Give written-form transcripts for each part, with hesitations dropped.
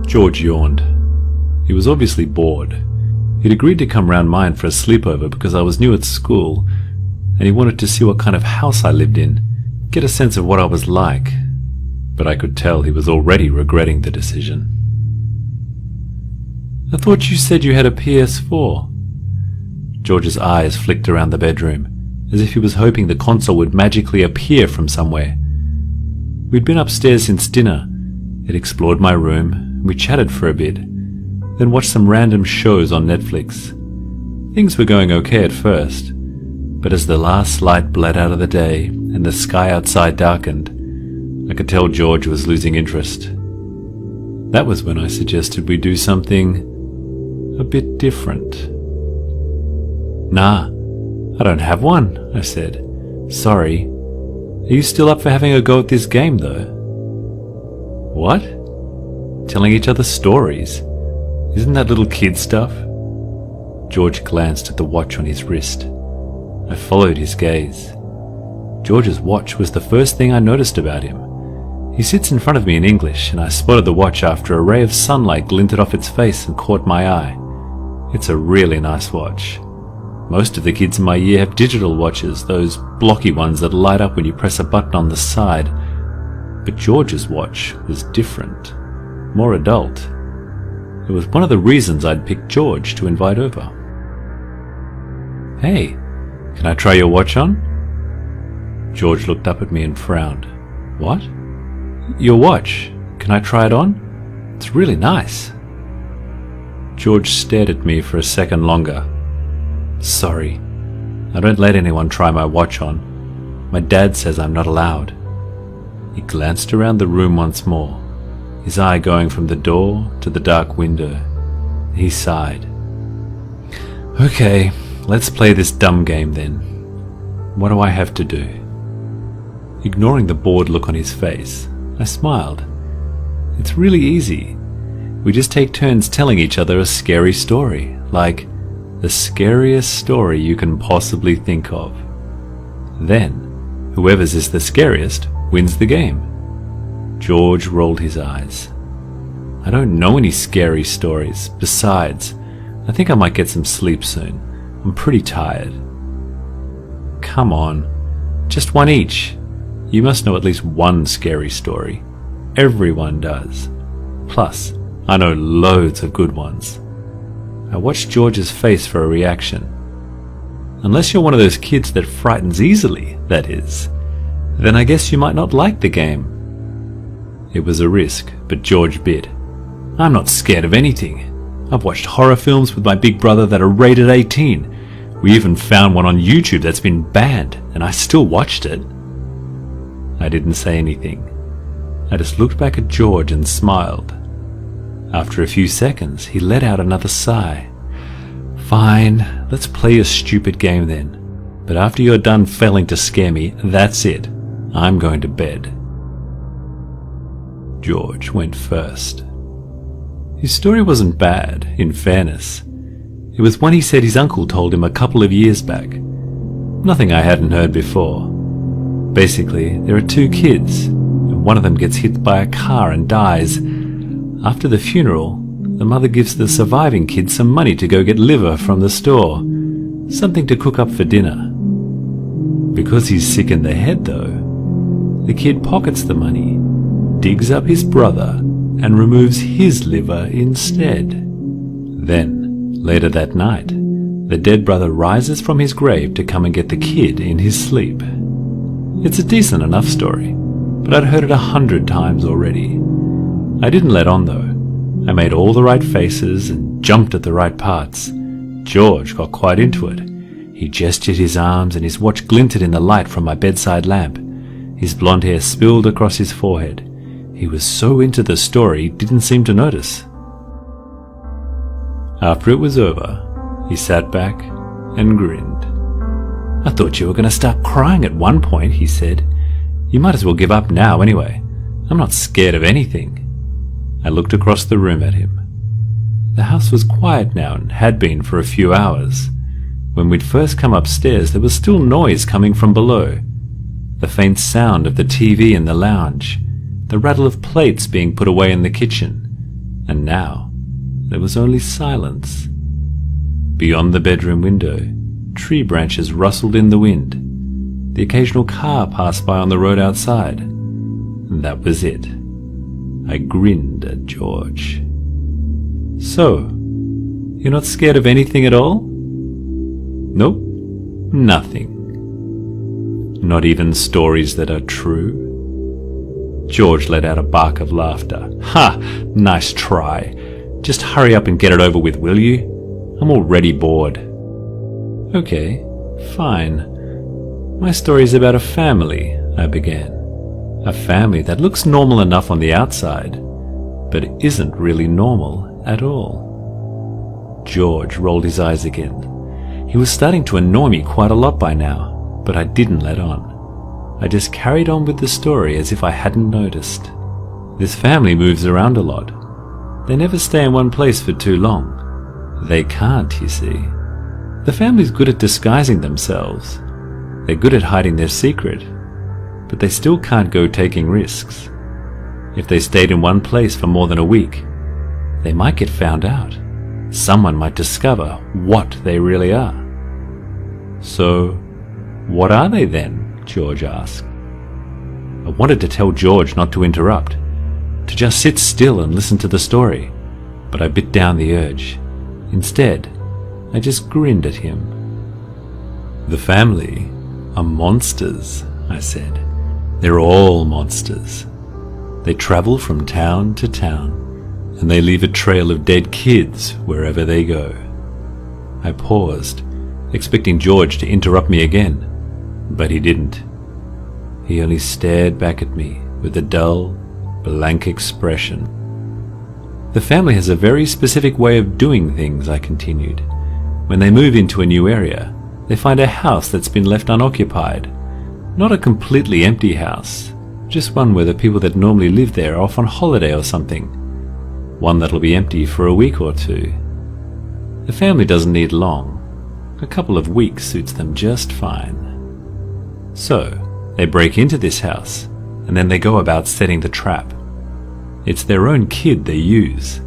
George yawned. He was obviously bored. He'd agreed to come round mine for a sleepover because I was new at school, and he wanted to see what kind of house I lived in, get a sense of what I was like. But I could tell he was already regretting the decision. "I thought you said you had a PS4. George's eyes flicked around the bedroom, as if he was hoping the console would magically appear from somewhere. We'd been upstairs since dinner. It explored my room, and we chatted for a bit, then watched some random shows on Netflix. Things were going okay at first, but as the last light bled out of the day and the sky outside darkened, I could tell George was losing interest. That was when I suggested we do something a bit different. "Nah, I don't have one," I said. "Sorry. Are you still up for having a go at this game, though?" "What?" "Telling each other stories. Isn't that little kid stuff?" George glanced at the watch on his wrist. I followed his gaze. George's watch was the first thing I noticed about him. He sits in front of me in English, and I spotted the watch after a ray of sunlight glinted off its face and caught my eye. It's a really nice watch. Most of the kids in my year have digital watches, those blocky ones that light up when you press a button on the side. But George's watch was different, more adult. It was one of the reasons I'd picked George to invite over. "Hey, can I try your watch on?" George looked up at me and frowned. "What?" "Your watch. Can I try it on? It's really nice." George stared at me for a second longer. "Sorry, I don't let anyone try my watch on. My dad says I'm not allowed." He glanced around the room once more, his eye going from the door to the dark window. He sighed. "Okay, let's play this dumb game then. What do I have to do?" Ignoring the bored look on his face, I smiled. "It's really easy. We just take turns telling each other a scary story, like the scariest story you can possibly think of. Then, whoever's is the scariest wins the game." George rolled his eyes. "I don't know any scary stories. Besides, I think I might get some sleep soon. I'm pretty tired." "Come on, just one each. You must know at least one scary story. Everyone does. Plus, I know loads of good ones." I watched George's face for a reaction. "Unless you're one of those kids that frightens easily, that is. Then I guess you might not like the game." It was a risk, but George bit. "I'm not scared of anything. I've watched horror films with my big brother that are rated 18. We even found one on YouTube that's been banned, and I still watched it." I didn't say anything. I just looked back at George and smiled. After a few seconds, he let out another sigh. "Fine, let's play a stupid game then. But after you're done failing to scare me, that's it. I'm going to bed." George went first. His story wasn't bad, in fairness. It was one he said his uncle told him a couple of years back. Nothing I hadn't heard before. Basically, there are two kids, and one of them gets hit by a car and dies. After the funeral, the mother gives the surviving kid some money to go get liver from the store, something to cook up for dinner. Because he's sick in the head though, the kid pockets the money, digs up his brother, and removes his liver instead. Then, later that night, the dead brother rises from his grave to come and get the kid in his sleep. It's a decent enough story, but I'd heard it 100 times already. I didn't let on though. I made all the right faces and jumped at the right parts. George got quite into it. He gestured his arms and his watch glinted in the light from my bedside lamp. His blonde hair spilled across his forehead. He was so into the story he didn't seem to notice. After it was over, he sat back and grinned. "I thought you were going to start crying at one point," he said. "You might as well give up now anyway. I'm not scared of anything." I looked across the room at him. The house was quiet now and had been for a few hours. When we'd first come upstairs, there was still noise coming from below. The faint sound of the TV in the lounge, the rattle of plates being put away in the kitchen, And now there was only silence. Beyond the bedroom window, tree branches rustled in the wind. The occasional car passed by on the road outside. And that was it. I grinned at George. "So, you're not scared of anything at all?" "Nope, nothing. Not even stories that are true?" George let out a bark of laughter. "Ha! Nice try. Just hurry up and get it over with, will you? I'm already bored." "Okay, fine. My story is about a family," I began. "A family that looks normal enough on the outside, but isn't really normal at all." George rolled his eyes again. He was starting to annoy me quite a lot by now, but I didn't let on. I just carried on with the story as if I hadn't noticed. This family moves around a lot. They never stay in one place for too long. They can't, you see. The family's good at disguising themselves. They're good at hiding their secret, but they still can't go taking risks. If they stayed in one place for more than a week, they might get found out. Someone might discover what they really are. "So, what are they then?" George asked. I wanted to tell George not to interrupt, to just sit still and listen to the story, but I bit down the urge. Instead, I just grinned at him. "The family are monsters," I said. "They're all monsters. They travel from town to town, and they leave a trail of dead kids wherever they go." I paused, expecting George to interrupt me again, but he didn't. He only stared back at me with a dull, blank expression. "The family has a very specific way of doing things," I continued. "When they move into a new area, they find a house that's been left unoccupied. Not a completely empty house, just one where the people that normally live there are off on holiday or something. One that'll be empty for a week or two. The family doesn't need long. A couple of weeks suits them just fine. So, they break into this house, and then they go about setting the trap. It's their own kid they use.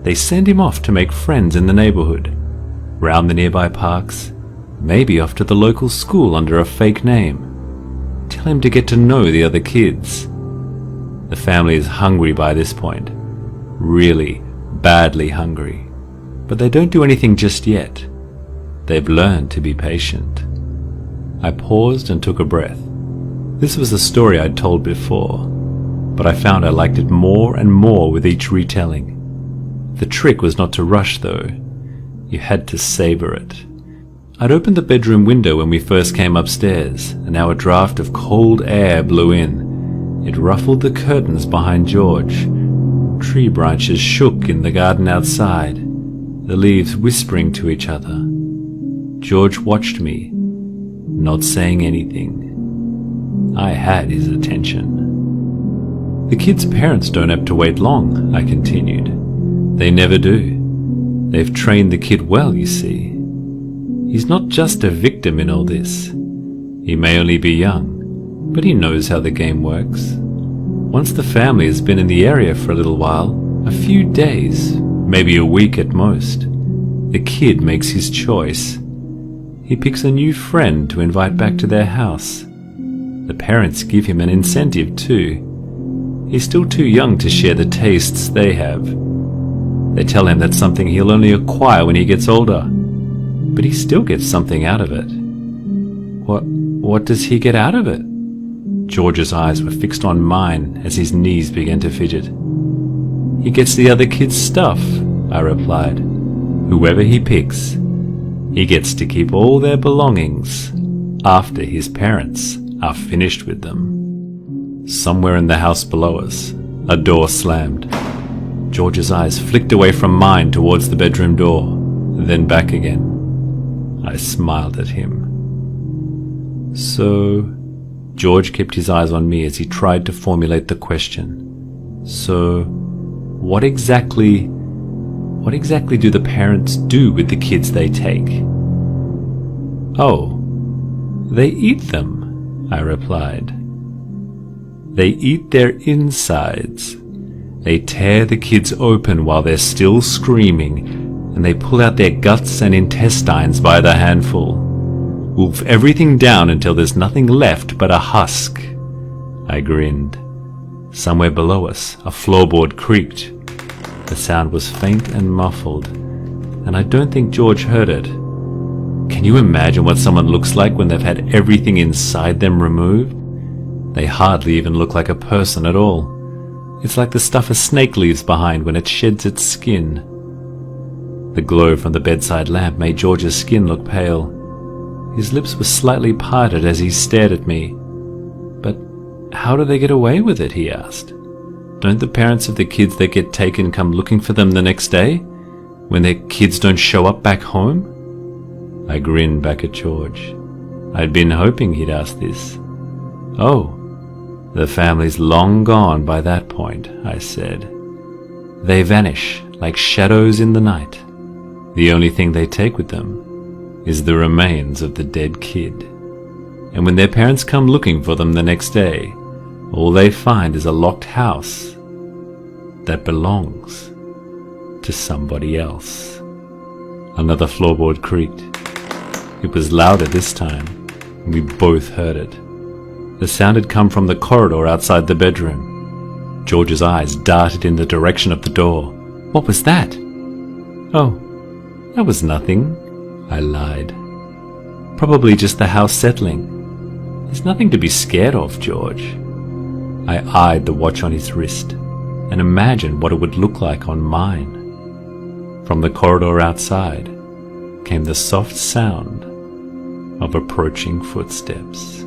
They send him off to make friends in the neighborhood, round the nearby parks, maybe off to the local school under a fake name. Tell him to get to know the other kids. The family is hungry by this point. Really badly hungry. But they don't do anything just yet. They've learned to be patient." I paused and took a breath. This was a story I'd told before, but I found I liked it more and more with each retelling. The trick was not to rush though. You had to savor it. I'd opened the bedroom window when we first came upstairs, and now a draft of cold air blew in. It ruffled the curtains behind George. Tree branches shook in the garden outside, the leaves whispering to each other. George watched me, not saying anything. I had his attention. "The kid's parents don't have to wait long," I continued. "They never do. They've trained the kid well, you see. He's not just a victim in all this. He may only be young, but he knows how the game works. Once the family has been in the area for a little while, a few days, maybe a week at most, the kid makes his choice. He picks a new friend to invite back to their house. The parents give him an incentive too. He's still too young to share the tastes they have. They tell him that's something he'll only acquire when he gets older, but he still gets something out of it." What does he get out of it?" George's eyes were fixed on mine as his knees began to fidget. "He gets the other kids' stuff," I replied. "Whoever he picks, he gets to keep all their belongings after his parents are finished with them." Somewhere in the house below us, a door slammed. George's eyes flicked away from mine towards the bedroom door, then back again. I smiled at him. "So," George kept his eyes on me as he tried to formulate the question. "So, what exactly do the parents do with the kids they take?" "Oh, they eat them," I replied. "They eat their insides, They tear the kids open while they're still screaming, and they pull out their guts and intestines by the handful. Wolf everything down until there's nothing left but a husk. I grinned. Somewhere below us, a floorboard creaked. The sound was faint and muffled, and I don't think George heard it. Can you imagine what someone looks like when they've had everything inside them removed? They hardly even look like a person at all. It's like the stuff a snake leaves behind when it sheds its skin. The glow from the bedside lamp made George's skin look pale. His lips were slightly parted as he stared at me. "But how do they get away with it?" he asked. "Don't the parents of the kids that get taken come looking for them the next day, when their kids don't show up back home?" I grinned back at George. I'd been hoping he'd ask this. "Oh, the family's long gone by that point," I said. "They vanish like shadows in the night. The only thing they take with them is the remains of the dead kid. And when their parents come looking for them the next day, all they find is a locked house that belongs to somebody else." Another floorboard creaked. It was louder this time, and we both heard it. The sound had come from the corridor outside the bedroom. George's eyes darted in the direction of the door. "What was that?" "Oh, that was nothing," I lied. "Probably just the house settling. There's nothing to be scared of, George." I eyed the watch on his wrist and imagined what it would look like on mine. From the corridor outside came the soft sound of approaching footsteps.